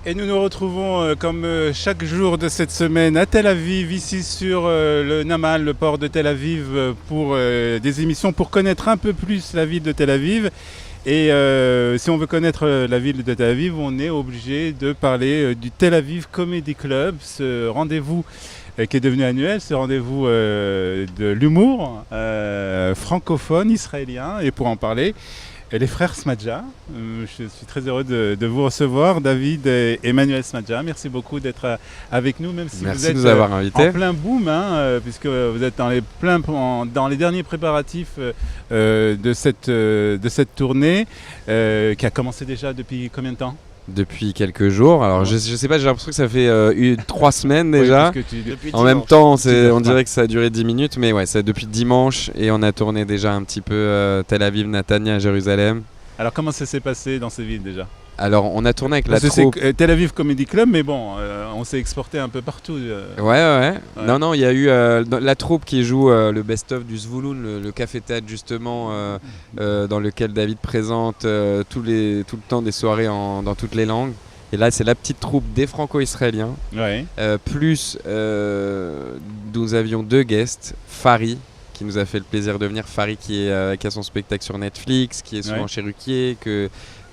Et nous nous retrouvons comme chaque jour de cette semaine à Tel Aviv, ici sur le Namal, le port de Tel Aviv, pour des émissions pour connaître un peu plus la ville de Tel Aviv. Et si on veut connaître la ville de Tel Aviv, on est obligé de parler du Tel Aviv Comedy Club, ce rendez-vous qui est devenu annuel, ce rendez-vous de l'humour francophone, israélien. Et pour en parler, les frères Smadja. Je suis très heureux de vous recevoir, David et Emmanuel Smadja. Merci beaucoup d'être avec nous, même si Merci vous êtes de nous avoir invités. en plein boom, puisque vous êtes dans les derniers préparatifs de cette tournée qui a commencé déjà depuis combien de temps? Depuis quelques jours. Alors je sais pas, j'ai l'impression que ça fait 3 semaines déjà. Oui, en même temps, on dirait que ça a duré 10 minutes, mais ouais, c'est depuis dimanche et on a tourné déjà un petit peu Tel Aviv, Netanya, Jérusalem. Alors comment ça s'est passé dans ces villes déjà? Alors on a tourné avec la Parce que troupe. c'est Tel Aviv Comedy Club, mais bon, on s'est exporté un peu partout. Ouais. Non, il y a eu la troupe qui joue le best-of du Zvouloun, le café-théâtre justement, dans lequel David présente tout le temps des soirées dans toutes les langues. Et là, c'est la petite troupe des Franco-Israéliens. Ouais. Plus, nous avions 2 guests, Fari, qui nous a fait le plaisir de venir. Fari qui a son spectacle sur Netflix, qui est souvent chez Ruquier,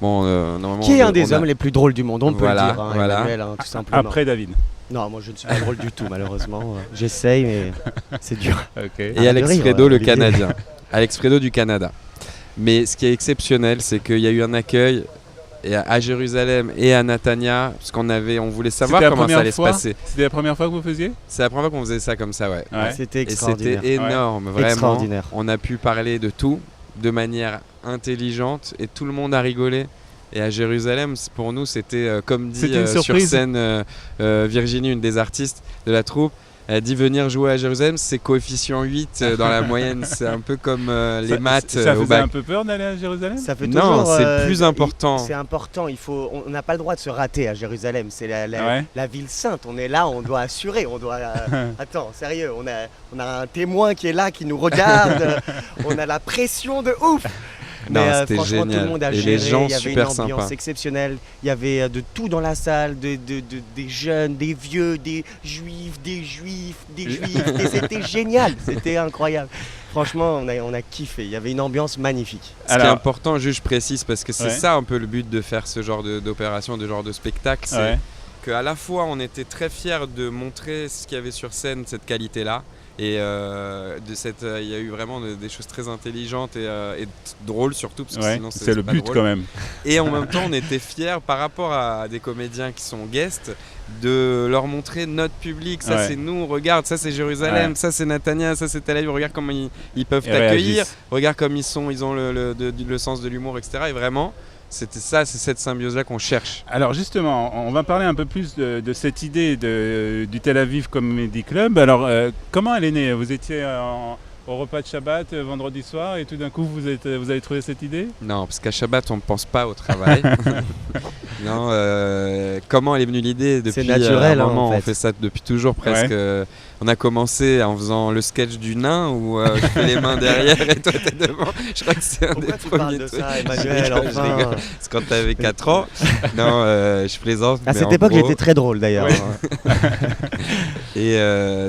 normalement, qui est un des hommes les plus drôles du monde, on peut le dire, voilà. Emmanuel, tout simplement. Après David. Non, moi je ne suis pas drôle du tout, malheureusement. J'essaye, mais c'est dur. Okay. Et Alex Fredo, le Canadien. Alex Fredo du Canada. Mais ce qui est exceptionnel, c'est qu'il y a eu un accueil à Jérusalem et à Netanya, parce on voulait savoir comment ça allait se passer. C'était la première fois que vous faisiez? C'est la première fois qu'on faisait ça comme ça, ouais. C'était extraordinaire. Et c'était énorme, vraiment. Extraordinaire. On a pu parler de tout de manière intelligente et tout le monde a rigolé. Et à Jérusalem, pour nous, c'était comme dit sur scène Virginie, une des artistes de la troupe. Elle a dit venir jouer à Jérusalem, c'est coefficient 8 dans la moyenne. C'est un peu comme les maths ça au faisait bac. un peu peur d'aller à Jérusalem? Ça fait non, toujours, c'est plus important. C'est important. On n'a pas le droit de se rater à Jérusalem. C'est la ville sainte. On est là, on doit assurer. On doit. Attends, sérieux. On a un témoin qui est là, qui nous regarde. On a la pression de ouf. Non, mais c'était franchement, génial. tout le monde a et géré. les gens il y avait super une ambiance sympas. exceptionnelle. Il y avait de tout dans la salle, des jeunes, des vieux, des juifs. C'était génial, c'était incroyable. Franchement, on a kiffé. Il y avait une ambiance magnifique. Ce qui est important, juste je précise, parce que c'est ça un peu le but de faire ce genre d'opération, de genre de spectacle, c'est qu'à la fois on était très fiers de montrer ce qu'il y avait sur scène, cette qualité-là. Et il y a eu vraiment des choses très intelligentes et drôles surtout, parce que sinon c'est le but drôle. Quand même. Et en même temps, on était fiers par rapport à des comédiens qui sont guests de leur montrer notre public. Ça c'est nous, regarde, ça c'est Jérusalem, ça c'est Netanya, ça c'est Tel Aviv. Regarde comment ils peuvent t'accueillir, regarde comme ils ont le sens de l'humour, etc. Et vraiment, c'est cette symbiose-là qu'on cherche. Alors justement, on va parler un peu plus de cette idée du Tel Aviv Comedy Club. Alors, comment elle est née? Vous étiez au repas de Shabbat vendredi soir et tout d'un coup vous avez trouvé cette idée? Non, parce qu'à Shabbat on ne pense pas au travail. Non, comment elle est venue l'idée? Depuis c'est naturel, un moment, en fait. On fait ça depuis toujours presque. On a commencé en faisant le sketch du nain où je fais les mains derrière et toi t'es devant. Je crois que c'est un Pourquoi des tu premiers parles de trucs. ça, Emmanuel, enfin. C'est quand t'avais 4 ans. Non, je plaisante. À cette époque, j'étais très drôle d'ailleurs. Et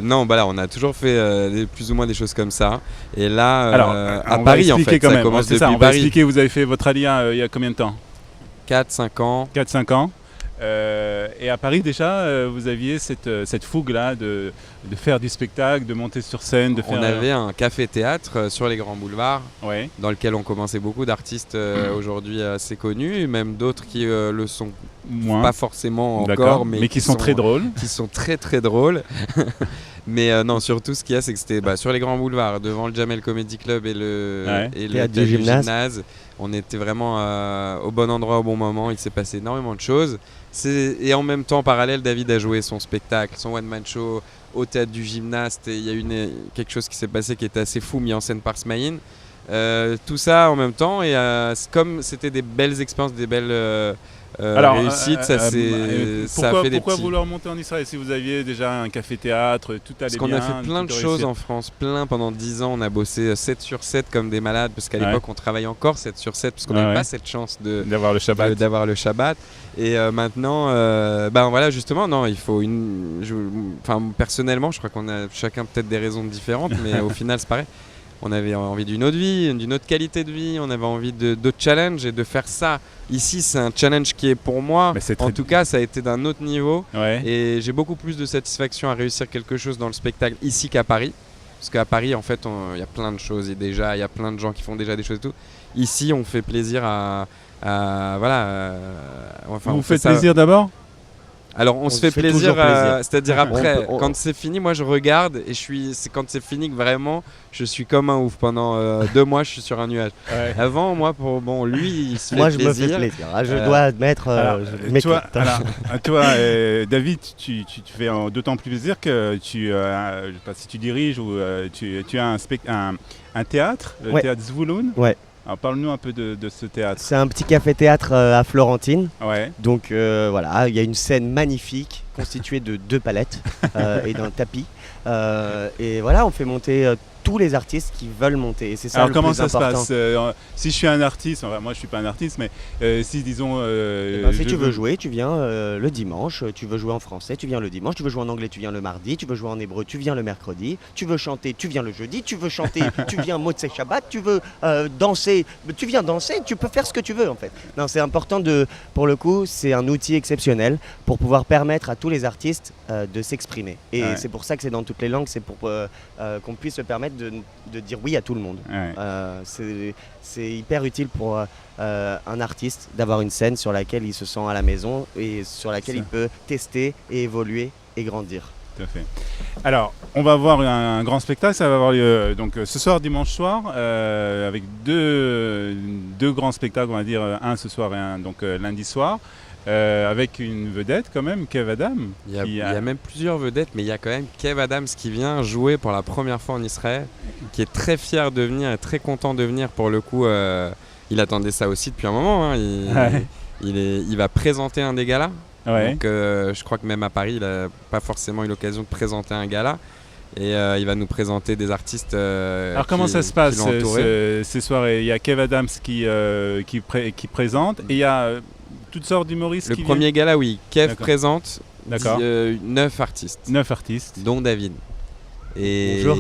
non, bah là, on a toujours fait plus ou moins des choses comme ça. Et là, alors, à Paris, en fait, ça commence depuis on va Paris. expliquer, vous avez fait votre aliyah il y a combien de temps? 4-5 ans. 4-5 ans. Et à Paris déjà, vous aviez cette fougue-là de faire du spectacle, de monter sur scène, de faire... On avait un café-théâtre sur les grands boulevards, dans lequel on commençait beaucoup d'artistes aujourd'hui assez connus, même d'autres qui le sont pas forcément encore, mais qui sont très drôles. Qui sont très très drôles. Mais non, surtout ce qu'il y a, c'est que c'était sur les grands boulevards, devant le Jamel Comedy Club et le théâtre du gymnase. On était vraiment au bon endroit au bon moment, il s'est passé énormément de choses. Et en même temps, parallèle, David a joué son spectacle, son one-man show au théâtre du gymnaste. Et il y a eu quelque chose qui s'est passé qui était assez fou, mis en scène par Smaïn. Tout ça en même temps. Et comme c'était des belles expériences, des belles réussite, ça a fait des Pourquoi petits... vouloir monter en Israël si vous aviez déjà un café-théâtre, tout allait bien? Parce qu'on a fait plein de choses en France, pendant 10 ans, on a bossé 7 sur 7 comme des malades, parce qu'à l'époque on travaillait encore 7 sur 7, parce qu'on n'avait pas cette chance d'avoir le Shabbat. Et maintenant, voilà, justement, non, il faut personnellement, je crois qu'on a chacun peut-être des raisons différentes, mais au final c'est pareil. On avait envie d'une autre vie, d'une autre qualité de vie, on avait envie d'autres challenges et de faire ça. Ici, c'est un challenge qui est pour moi, en tout cas, ça a été d'un autre niveau. Ouais. Et j'ai beaucoup plus de satisfaction à réussir quelque chose dans le spectacle ici qu'à Paris. Parce qu'à Paris, en fait, il y a plein de choses et déjà, il y a plein de gens qui font déjà des choses et tout. Ici, on fait plaisir vous faites plaisir d'abord? Alors on se fait plaisir, c'est-à-dire après, quand c'est fini, moi je regarde et c'est quand c'est fini que vraiment je suis comme un ouf. Pendant 2 mois, je suis sur un nuage. Ouais. Avant, moi, lui, il se fait plaisir. Moi, je me fais plaisir. Je dois admettre. Toi, David, tu fais d'autant plus plaisir que je ne sais pas si tu diriges ou tu as un théâtre, le théâtre Zvouloun. Ouais. Alors parle-nous un peu de ce théâtre. C'est un petit café-théâtre à Florentine. Ouais. Donc voilà, il y a une scène magnifique constituée de 2 palettes et d'un tapis. Et voilà, on fait monter tous les artistes qui veulent monter. Et c'est ça. Alors le comment plus ça important. se passe si je suis un artiste, moi je suis pas un artiste, mais si disons... si tu veux jouer, tu viens le dimanche. Tu veux jouer en français, tu viens le dimanche. Tu veux jouer en anglais, tu viens le mardi. Tu veux jouer en hébreu, tu viens le mercredi. Tu veux chanter, tu viens le jeudi. Tu veux chanter, tu viens Motzei Shabbat. Tu veux danser, tu viens danser. Tu peux faire ce que tu veux en fait. Non, c'est important pour le coup, c'est un outil exceptionnel pour pouvoir permettre à tous les artistes de s'exprimer. Et c'est pour ça que c'est dans toutes les langues, c'est pour qu'on puisse se permettre de dire oui à tout le monde. C'est hyper utile pour un artiste d'avoir une scène sur laquelle il se sent à la maison et sur laquelle il peut tester et évoluer et grandir. Tout à fait. Alors, on va voir un grand spectacle, ça va avoir lieu donc, ce soir, dimanche soir, avec deux grands spectacles, on va dire, un ce soir et un donc, lundi soir. Avec une vedette quand même, Kev Adams. Il y a même plusieurs vedettes, mais il y a quand même Kev Adams qui vient jouer pour la première fois en Israël, qui est très fier de venir et très content de venir pour le coup. Il attendait ça aussi depuis un moment. Il va présenter un des galas. Ouais. Donc je crois que même à Paris, il n'a pas forcément eu l'occasion de présenter un gala. Et il va nous présenter des artistes. Alors comment ça se passe ces soirées? Il y a Kev Adams qui présente et il y a... toutes sortes d'humoristes. Le premier gala, oui. Kev présente 9 artistes. 9 artistes. Dont David. Et bonjour.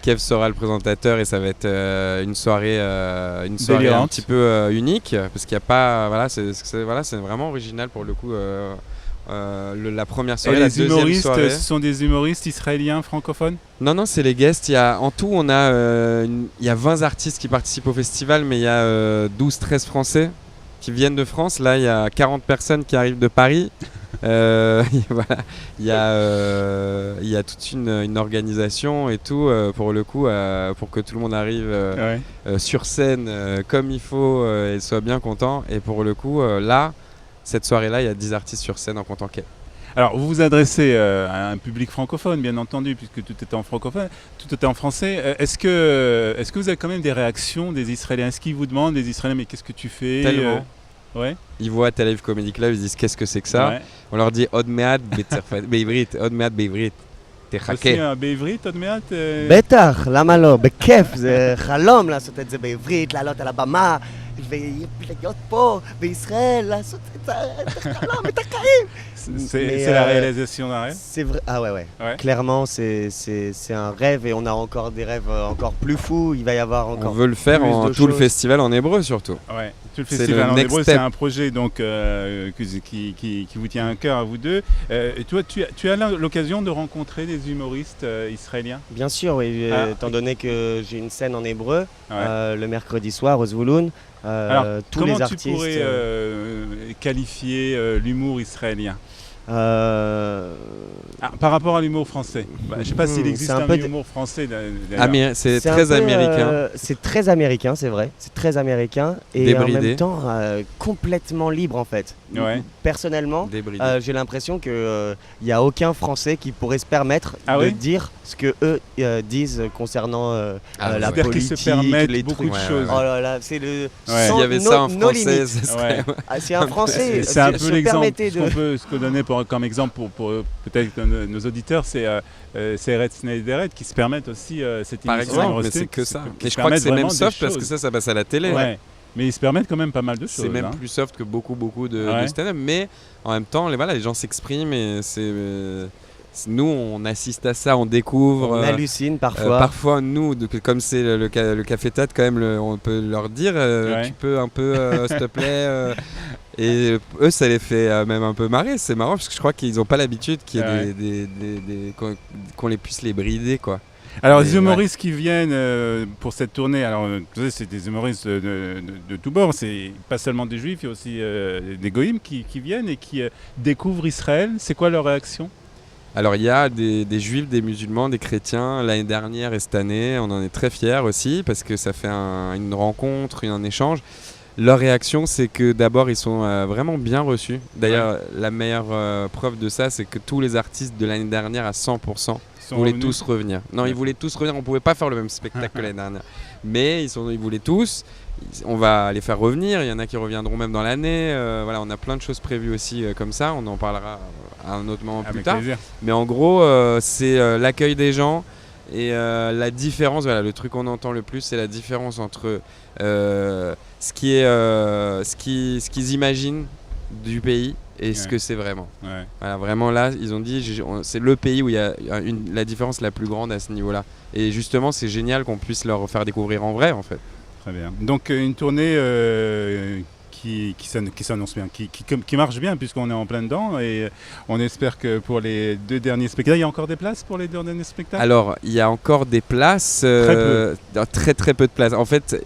Kev sera le présentateur et ça va être une soirée un petit peu unique. Parce qu'il n'y a pas... Voilà, c'est vraiment original pour le coup. La première soirée, la deuxième soirée. Ce sont des humoristes israéliens francophones? Non, c'est les guests. En tout, on a il y a 20 artistes qui participent au festival, mais il y a 12-13 Français qui viennent de France. Là, il y a 40 personnes qui arrivent de Paris. Voilà. Il y a toute une organisation et tout pour le coup, pour que tout le monde arrive sur scène comme il faut et soit bien content. Et pour le coup, là, cette soirée-là, il y a 10 artistes sur scène en comptant Kev. Alors, vous vous adressez à un public francophone, bien entendu, puisque tout était en francophone, tout était en français. Est-ce que vous avez quand même des réactions des Israéliens? Est-ce qu'ils vous demandent, des Israéliens, mais qu'est-ce que tu fais? Tellement. Ouais. Ils voient Tel Aviv Comedy Club, ils disent qu'est-ce que c'est que ça? On leur dit Od Me'at Be'ivrit, Od Me'at Be'ivrit. aussi בעברית עוד מעט? בטח, למה לא? בכיף, זה חלום לעשות את זה בעברית, לעלות על הבמה ולהיות פה בישראל, לעשות את החלום, את החיים. C'est la réalisation d'un rêve? C'est vrai. Ah ouais. Clairement, c'est un rêve et on a encore des rêves encore plus fous. Il va y avoir encore. On veut le faire tout le festival en hébreu surtout. Ouais. Tout le festival en hébreu, c'est un projet donc qui vous tient à cœur à vous deux. Toi, tu as l'occasion de rencontrer des humoristes israéliens? Bien sûr, oui. Étant donné que j'ai une scène en hébreu le mercredi soir au Zvouloun. Alors, tous les comment artistes, tu pourrais qualifier l'humour israélien? Par rapport à l'humour français, je ne sais pas s'il existe un humour français. C'est très américain. C'est très américain, c'est vrai. C'est très américain et débridé. En même temps complètement libre en fait. Ouais. Personnellement, j'ai l'impression qu'il n'y a aucun Français qui pourrait se permettre de dire ce que eux disent concernant la politique, se permettent les beaucoup trucs. de choses. Oh là là, c'est le. S'il y avait ça en français, c'est un Français. C'est un peu l'exemple. Ce qu'on donnait comme exemple pour peut-être nos auditeurs, c'est Eretz Nehederet qui se permettent aussi cette par émission. Par exemple, mais c'est que ça. Et je crois que c'est même soft parce que ça passe à la télé. Ouais. Mais ils se permettent quand même pas mal de choses. C'est même plus soft que beaucoup de stand-up, mais en même temps, les gens s'expriment et nous, on assiste à ça, on découvre. On hallucine parfois. Parfois, nous, comme c'est le Café Tat, quand même, on peut leur dire tu peux un peu, s'il te plaît. Et eux, ça les fait même un peu marrer. C'est marrant parce que je crois qu'ils n'ont pas l'habitude qu'il y ait qu'on les puisse les brider, quoi. Alors, les humoristes qui viennent pour cette tournée, alors c'est des humoristes de tous bords, c'est pas seulement des juifs, il y a aussi des goïms qui viennent et qui découvrent Israël. C'est quoi leur réaction ? Alors il y a des juifs, des musulmans, des chrétiens, l'année dernière et cette année, on en est très fiers aussi parce que ça fait une rencontre, un échange. Leur réaction, c'est que d'abord ils sont vraiment bien reçus. D'ailleurs, la meilleure preuve de ça, c'est que tous les artistes de l'année dernière à 100% voulaient tous revenir. Non, ils voulaient tous revenir, on ne pouvait pas faire le même spectacle que l'année dernière. Mais ils voulaient tous. On va les faire revenir, il y en a qui reviendront même dans l'année. On a plein de choses prévues aussi comme ça, on en parlera à un autre moment plus tard. Plaisir. Mais en gros, c'est l'accueil des gens et la différence, le truc qu'on entend le plus, c'est la différence entre ce qu'ils imaginent du pays et ce que c'est vraiment. Voilà, vraiment là, ils ont dit, c'est le pays où il y a la différence la plus grande à ce niveau-là. Et justement, c'est génial qu'on puisse leur faire découvrir en vrai, en fait. Très bien. Donc une tournée qui s'annonce bien, qui marche bien puisqu'on est en plein dedans et on espère que pour les 2 derniers spectacles, il y a encore des places pour les 2 derniers spectacles ? Alors, il y a encore des places, très peu de places. En fait,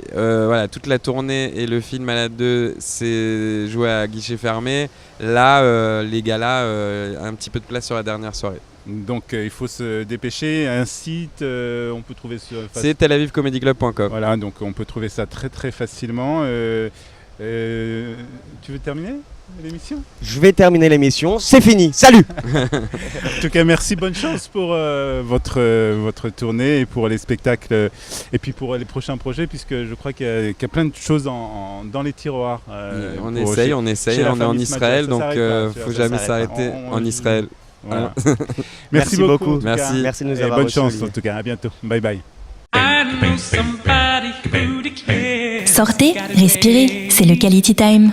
toute la tournée et le film Malade 2, c'est joué à guichet fermé. Là, les galas, un petit peu de place sur la dernière soirée. Donc il faut se dépêcher, un site, on peut trouver sur... C'est telavivcomedyclub.com. Voilà, donc on peut trouver ça très très facilement. Tu veux terminer l'émission ? Je vais terminer l'émission, c'est fini, salut. En tout cas, merci, bonne chance pour votre tournée et pour les spectacles et puis pour les prochains projets, puisque je crois qu'il y a plein de choses dans les tiroirs. On essaye, on est en Israël, donc il ne faut jamais s'arrêter en Israël. Voilà. Merci beaucoup. Merci de nous avoir bonne chance en tout cas, à bientôt. Bye bye. Sortez, respirez, c'est le Quality Time.